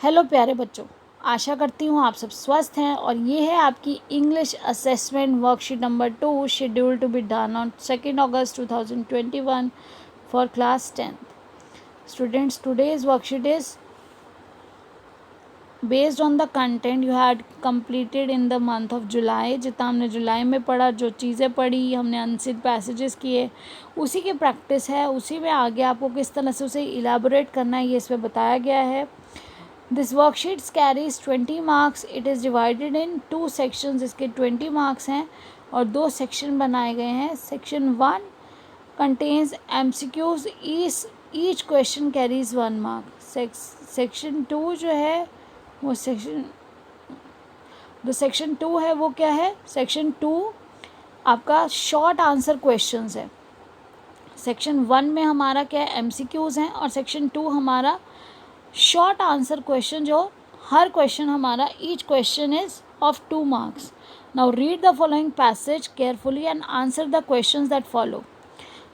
Hello प्यारे बच्चों, आशा करती हूँ आप सब स्वस्थ हैं और ये है आपकी English assessment worksheet number 2 schedule to be done on 2 August 2021 for class 10th। Students, today's worksheet is based on the content you had completed in the month of July। जितना हमने जुलाई में पढ़ा, जो चीज़ें पढ़ी, हमने अनसिड पैसेजेस किए, उसी की प्रैक्टिस है। उसी में आगे आपको किस तरह से उसे इलाबोरेट करना है ये इसमें बताया गया है। This worksheet carries 20 marks. It is divided in 2 sections. इसके 20 marks हैं और 2 सेक्शन बनाए गए हैं। Section 1 contains MCQs. Each question carries 1 mark. Section 2 जो है वो सेक्शन 2 है वो क्या है? सेक्शन 2 आपका शॉर्ट आंसर क्वेश्चंस है। सेक्शन 1 में हमारा क्या है? MCQs हैं और सेक्शन 2 हमारा शॉर्ट आंसर क्वेश्चन, जो हर क्वेश्चन हमारा each question is of 2 marks। Now read the following passage carefully and answer the questions that follow.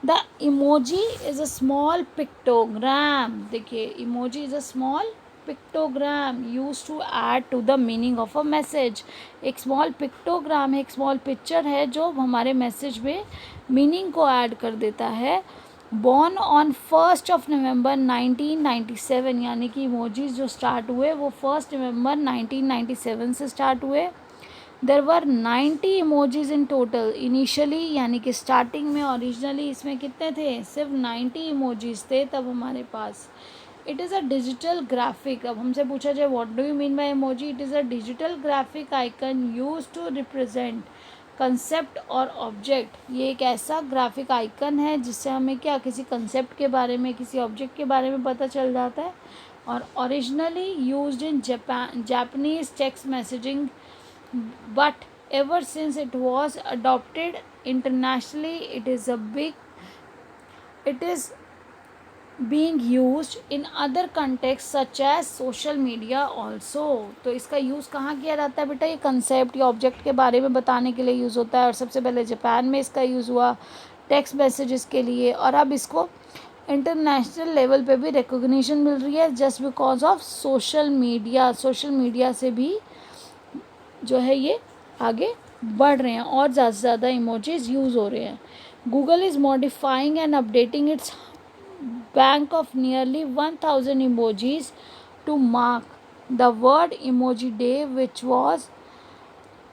The emoji is a small pictogram. देखिए, emoji is a small pictogram use to add to the meaning of a message. एक small pictogram है, एक small picture है जो हमारे message में meaning को add कर देता है। बॉर्न ऑन 1 November 1997, यानी कि इमोजीज जो स्टार्ट हुए वो 1 November 1997 से स्टार्ट हुए। देर वर 90 इमोजीज इन टोटल इनिशियली, यानी कि स्टार्टिंग में ओरिजिनली इसमें कितने थे? सिर्फ 90 इमोजीज थे तब हमारे पास। It is a digital graphic. अब हमसे पूछा जाए what do you mean by emoji? It is a digital graphic icon use to represent concept और ऑब्जेक्ट। ये एक ऐसा ग्राफिक आइकन है जिससे हमें क्या, किसी कंसेप्ट के बारे में, किसी ऑब्जेक्ट के बारे में पता चल जाता है। और originally used in Japanese text messaging, but ever since it was adopted internationally it is being used in other contexts such as social media also। तो इसका यूज़ कहाँ किया जाता है बेटा? ये कंसेप्ट या ऑब्जेक्ट के बारे में बताने के लिए यूज़ होता है और सबसे पहले जापान में इसका यूज़ हुआ टेक्स्ट मैसेजेस के लिए, और अब इसको इंटरनेशनल लेवल पे भी रिकॉग्निशन मिल रही है just because of social media. Social media से भी जो है ये आगे बढ़ रहे हैं और ज़्यादा से ज़्यादा इमोजीज यूज़ हो रहे हैं। Google is modifying and updating it's bank of nearly 1000 emojis to mark the World Emoji Day which was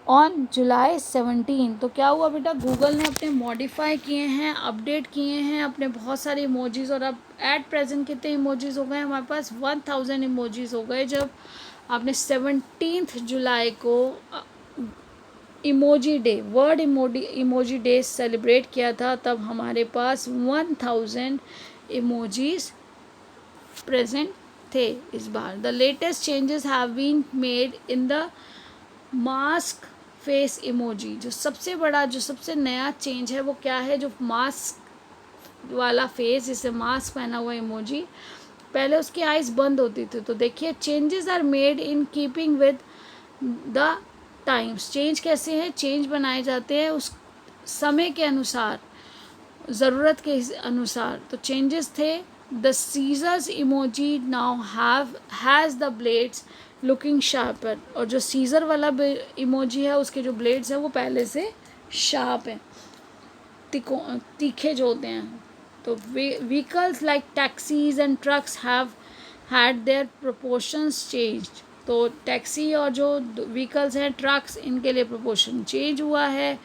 on July 17। तो क्या हुआ बेटा? गूगल ने अपने मॉडिफाई किए हैं, अपडेट किए हैं अपने बहुत सारे इमोजीज, और अब एट प्रेजेंट कितने इमोजीज हो गए हमारे पास? 1000 इमोजीज हो गए। जब आपने 17 जुलाई को emoji day, world emoji day celebrate किया था, तब हमारे पास 1000 इमोजीज प्रेजेंट थे इस बार। The latest changes have been made in the mask face emoji. जो सबसे बड़ा, जो सबसे नया चेंज है वो क्या है? जो मास्क वाला फेस, जिसे मास्क पहना हुआ इमोजी, पहले उसकी आइज़ बंद होती थी। तो देखिए, changes are made in keeping with the times. Change कैसे हैं? चेंज बनाए जाते हैं उस समय के अनुसार, ज़रूरत के अनुसार। तो चेंजेस थे, the scissors emoji now has the blades looking sharper. और जो सीजर वाला इमोजी है उसके जो ब्लेड्स हैं वो पहले से शार्प हैं, तीखे जो होते हैं। तो vehicles like taxis and trucks have had there proportions changed. तो टैक्सी और जो व्हीकल्स हैं, ट्रक्स, इनके लिए प्रोपोर्शन चेंज हुआ है।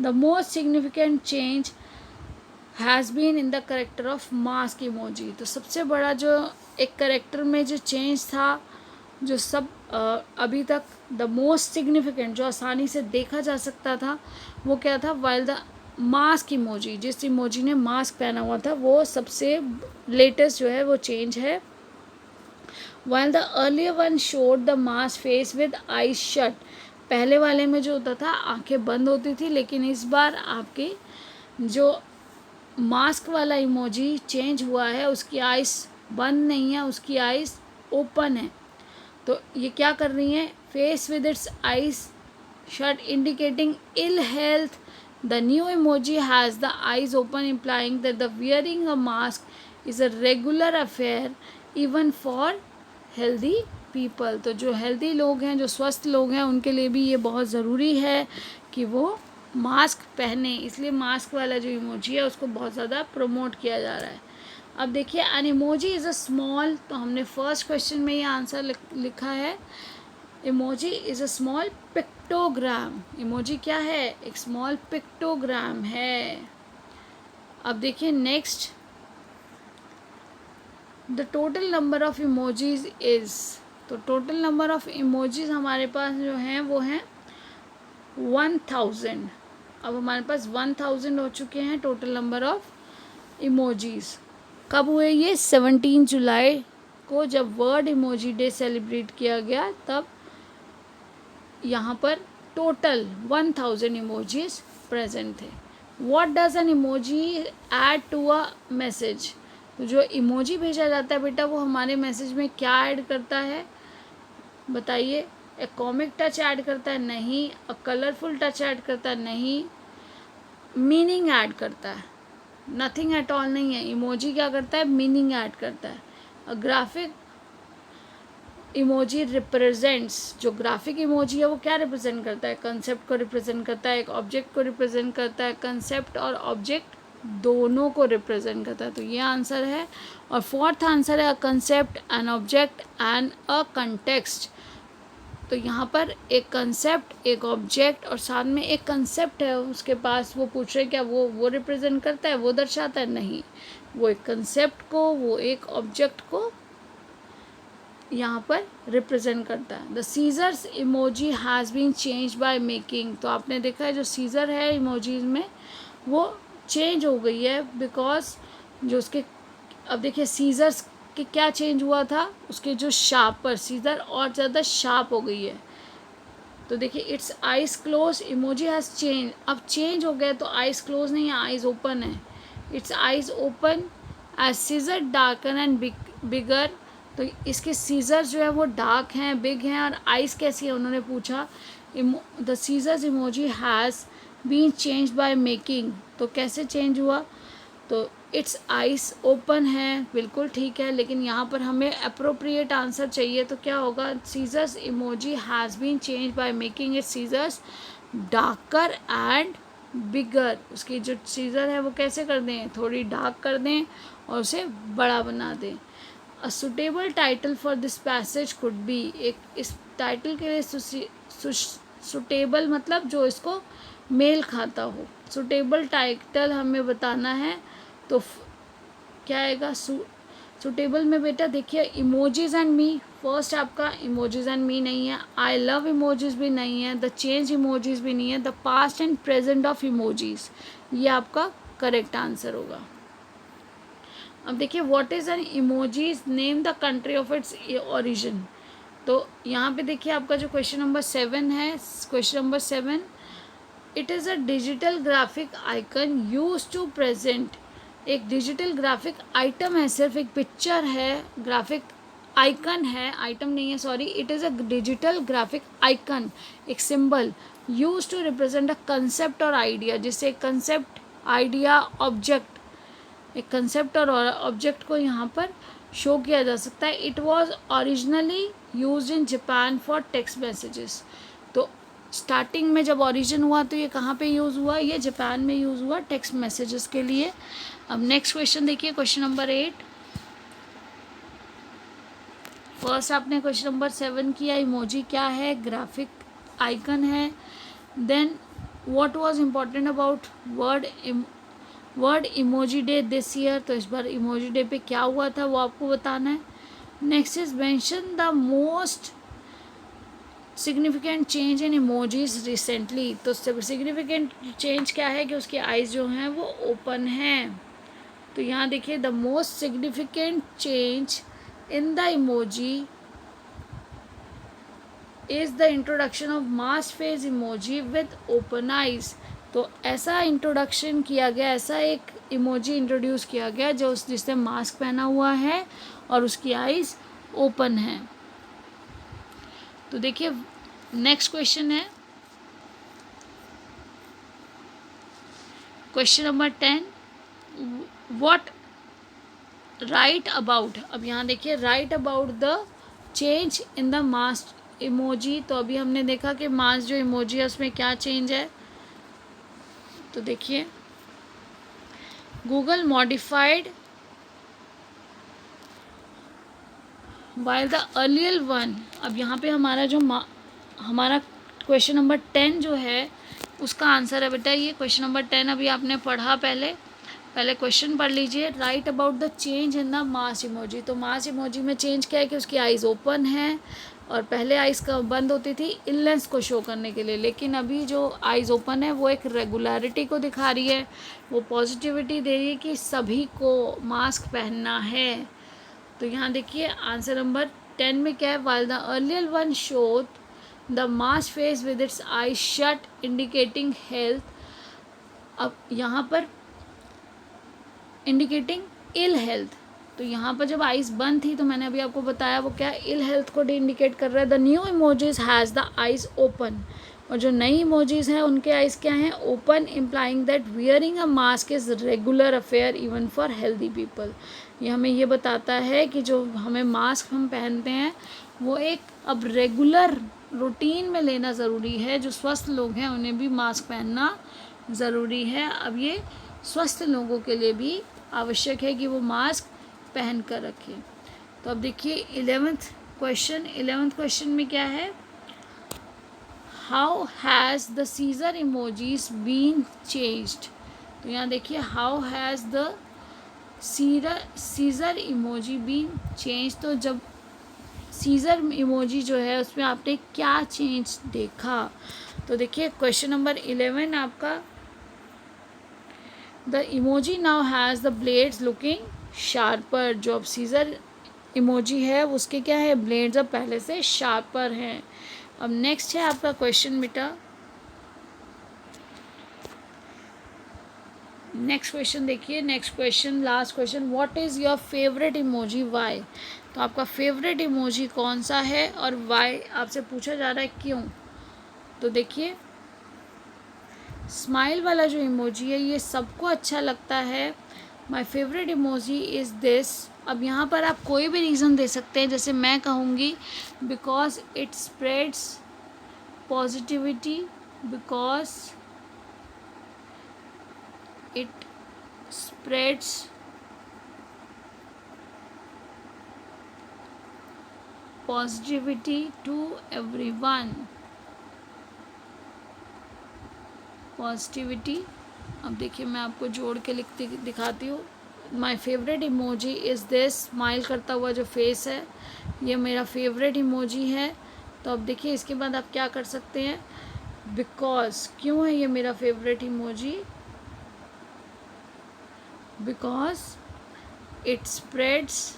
The most significant change has been in the character of mask emoji. तो सबसे बड़ा जो एक करेक्टर में जो चेंज था, जो सब अभी तक द मोस्ट सिग्निफिकेंट, जो आसानी से देखा जा सकता था, वो क्या था? वाइल द मास्क इमोजी, जिस इमोजी ने मास्क पहना हुआ था, वो सबसे लेटेस्ट जो है वो चेंज है। While the earlier one showed the mask face with eyes shut. पहले वाले में जो होता था आंखें बंद होती थी, लेकिन इस बार आपकी जो मास्क वाला इमोजी चेंज हुआ है उसकी आइज़ बंद नहीं है, उसकी आइज़ ओपन है। तो ये क्या कर रही हैं? Face with its eyes shut indicating ill health. The new emoji has the eyes open implying that the wearing a mask is a regular affair even for healthy people. तो जो healthy लोग हैं, जो स्वस्थ लोग हैं, उनके लिए भी ये बहुत ज़रूरी है कि वो मास्क पहने, इसलिए मास्क वाला जो इमोजी है उसको बहुत ज़्यादा प्रमोट किया जा रहा है। अब देखिए N emoji is a small, तो हमने फर्स्ट क्वेश्चन में ये आंसर लिखा है, emoji is a small pictogram. Emoji क्या है? एक स्मॉल पिक्टोग्राम है। अब देखिए next, the total number of emojis is, तो टोटल नंबर ऑफ इमोजीज हमारे पास जो हैं वो हैं 1000। अब हमारे पास 1000 हो चुके हैं टोटल नंबर ऑफ इमोजीज। कब हुए ये? 17 जुलाई को, जब वर्ल्ड इमोजी डे सेलिब्रेट किया गया, तब यहाँ पर टोटल 1000 इमोजीज प्रेजेंट थे। What does an emoji add to a message? तो जो इमोजी भेजा जाता है बेटा, वो हमारे मैसेज में क्या ऐड करता है बताइए? ए कॉमिक टच ऐड करता है? नहीं। अ कलरफुल टच ऐड करता है? नहीं। मीनिंग ऐड करता है? नथिंग एट ऑल नहीं है। इमोजी क्या करता है? मीनिंग ऐड करता है। अ ग्राफिक इमोजी रिप्रेजेंट्स, जो ग्राफिक इमोजी है वो क्या रिप्रेजेंट करता है? कंसेप्ट को रिप्रेजेंट करता है, एक ऑब्जेक्ट को रिप्रेजेंट करता है, कंसेप्ट और ऑब्जेक्ट दोनों को रिप्रेजेंट करता है। तो ये आंसर है। और फोर्थ आंसर है a concept, an object and a context. तो यहाँ पर एक कंसेप्ट, एक ऑब्जेक्ट और साथ में एक कंसेप्ट है उसके पास, वो पूछ रहे क्या वो रिप्रेजेंट करता है, वो दर्शाता है? नहीं, वो एक कंसेप्ट को, वो एक ऑब्जेक्ट को यहाँ पर रिप्रेजेंट करता है। The scissors emoji has been change by making. तो आपने देखा है जो सीजर है इमोजीज में वो चेंज हो गई है, बिकॉज जो उसके, अब देखिए सीजर्स के क्या चेंज हुआ था, उसके जो शार्पर, सीजर और ज़्यादा शार्प हो गई है। तो देखिए its eyes close emoji has change, अब चेंज हो गया तो आइज क्लोज नहीं है, आइज ओपन है। Its eyes open as scissor darken and bigger. तो इसके सीजर्स जो है वो डार्क हैं, बिग हैं, और आइज कैसी है उन्होंने पूछा। The scissors emoji has been change by making. तो कैसे चेंज हुआ? तो इट्स आइज ओपन है, बिल्कुल ठीक है, लेकिन यहाँ पर हमें अप्रोप्रिएट आंसर चाहिए। तो क्या होगा? Scissors emoji has been change by making its scissors darker and bigger. उसकी जो सीजर है वो कैसे कर दें? थोड़ी डार्क कर दें और उसे बड़ा बना दें। A suitable title for this passage could be, एक इस टाइटल के लिए सुटेबल मतलब जो इसको मेल खाता हो। सुटेबल टाइटल हमें बताना है, तो क्या आएगा? सुटेबल में बेटा देखिए इमोजीज एंड मी, फर्स्ट आपका इमोजीज एंड मी नहीं है, आई लव इमोजीज भी नहीं है, द चेंज इमोजीज भी नहीं है, the past and present of emojis, ये आपका करेक्ट आंसर होगा। अब देखिए what is an emojis, name the country of its origin. तो यहाँ पे देखिए आपका जो क्वेश्चन नंबर 7 है, question number 7, it is a digital graphic icon use to present. एक डिजिटल ग्राफिक आइटम है, सिर्फ एक पिक्चर है, ग्राफिक आइकन है, आइटम नहीं है sorry, it is a digital graphic icon, एक symbol use to represent a concept और आइडिया, जिससे कंसेप्ट, आइडिया, ऑब्जेक्ट, एक कंसेप्ट और ऑब्जेक्ट को यहाँ पर शो किया जा सकता है। It was originally use in Japan for text messages. तो स्टार्टिंग में जब ओरिजिन हुआ तो ये कहाँ पे यूज़ हुआ? ये जापान में यूज़ हुआ टेक्स्ट मैसेजेस के लिए। अब नेक्स्ट क्वेश्चन देखिए, क्वेश्चन नंबर 8। फर्स्ट आपने क्वेश्चन नंबर 7 किया, इमोजी क्या है? ग्राफिक आइकन है। Then what was important about word emoji day this year, तो इस बार इमोजी डे पे क्या हुआ था वो आपको बताना है। Next is mention the most significant change in emojis recently. तो सिग्निफिकेंट चेंज क्या है कि उसकी आइज़ जो हैं वो ओपन हैं। तो यहाँ देखिए the most significant change in the emoji is the introduction of mask face emoji with open eyes. तो ऐसा इंट्रोडक्शन किया गया, ऐसा एक इमोजी इंट्रोड्यूस किया गया जो जिसने मास्क पहना हुआ है और उसकी आइज़ ओपन है। तो देखिए नेक्स्ट क्वेश्चन है question number 10, what right about. अब यहाँ देखिए right about the change in the mask emoji, तो अभी हमने देखा कि मास्क जो इमोजी है उसमें क्या चेंज है। तो देखिए, Google modified while the earlier one. अब यहाँ पे हमारा जो हमारा क्वेश्चन नंबर 10 जो है उसका आंसर है बेटा ये क्वेश्चन नंबर 10 अभी आपने पढ़ा। पहले क्वेश्चन पढ़ लीजिए। Right about the change in the mass emoji. तो मास इमोजी में चेंज क्या है कि उसकी आइज़ ओपन है, और पहले आइज़ का बंद होती थी इलनेस को शो करने के लिए, लेकिन अभी जो आइज़ ओपन है वो एक रेगुलरिटी को दिखा रही है, वो पॉजिटिविटी दे रही है कि सभी को मास्क पहनना है। तो यहाँ देखिए आंसर नंबर 10 में क्या है, while the earlier one showed the mask face with it's I shut indicating health. अब यहाँ पर इंडिकेटिंग इल हेल्थ, तो यहाँ पर जब आइज़ बंद थी तो मैंने अभी आपको बताया वो क्या इल हेल्थ को इंडिकेट कर रहा है। The new emojis has the eyes open, और जो नई इमोजीज हैं उनके आइज़ क्या हैं, open, implying that wearing a mask is regular affair even for healthy people. ये हमें ये बताता है कि जो हमें मास्क हम पहनते हैं वो एक अब रेगुलर रूटीन में लेना ज़रूरी है। जो स्वस्थ लोग हैं उन्हें भी मास्क पहनना ज़रूरी है। अब ये स्वस्थ लोगों के लिए भी आवश्यक है कि वो मास्क पहन कर रखें। तो अब देखिए 11th क्वेश्चन में क्या है, how has the scissor emojis been changed. तो यहाँ देखिए how has the scissor emoji been change. तो जब सीजर इमोजी जो है उसमें आपने क्या चेंज देखा। तो देखिए क्वेश्चन नंबर 11 आपका, the emoji now has the blades looking sharper. जो अब सीजर इमोजी है उसके क्या है, ब्लेड्स अब पहले से शार्पर हैं। अब नेक्स्ट है आपका क्वेश्चन बेटा, नेक्स्ट क्वेश्चन देखिए, next question last question, what is your favourite emoji why. तो आपका फेवरेट इमोजी कौन सा है और वाई आपसे पूछा जा रहा है क्यों। तो देखिए स्माइल वाला जो इमोजी है ये सबको अच्छा लगता है। My favourite emoji is this. अब यहाँ पर आप कोई भी रीज़न दे सकते हैं, जैसे मैं कहूँगी because it spreads positivity, because it spreads positivity to everyone, positivity. अब देखिए मैं आपको जोड़ के लिखती दिखाती हूँ। My favourite emoji is this, smile करता हुआ जो फेस है ये मेरा फेवरेट इमोजी है। तो अब देखिए इसके बाद आप क्या कर सकते हैं, बिकॉज क्यों है ये मेरा favourite emoji, because it spreads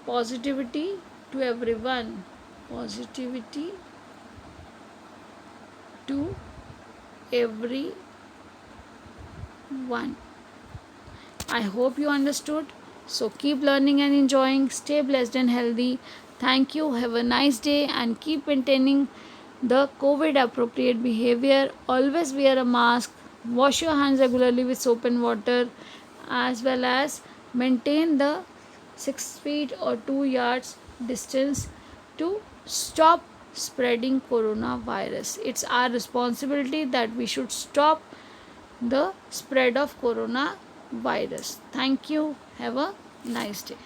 positivity to everyone, positivity to everyone. I hope you understood. So keep learning and enjoying. Stay blessed and healthy. Thank you. Have a nice day and keep maintaining the COVID appropriate behavior. Always wear a mask. Wash your hands regularly with soap and water, as well as maintain the 6 feet or 2 yards distance to stop spreading coronavirus. It's our responsibility that we should stop the spread of coronavirus. Thank you. Have a nice day.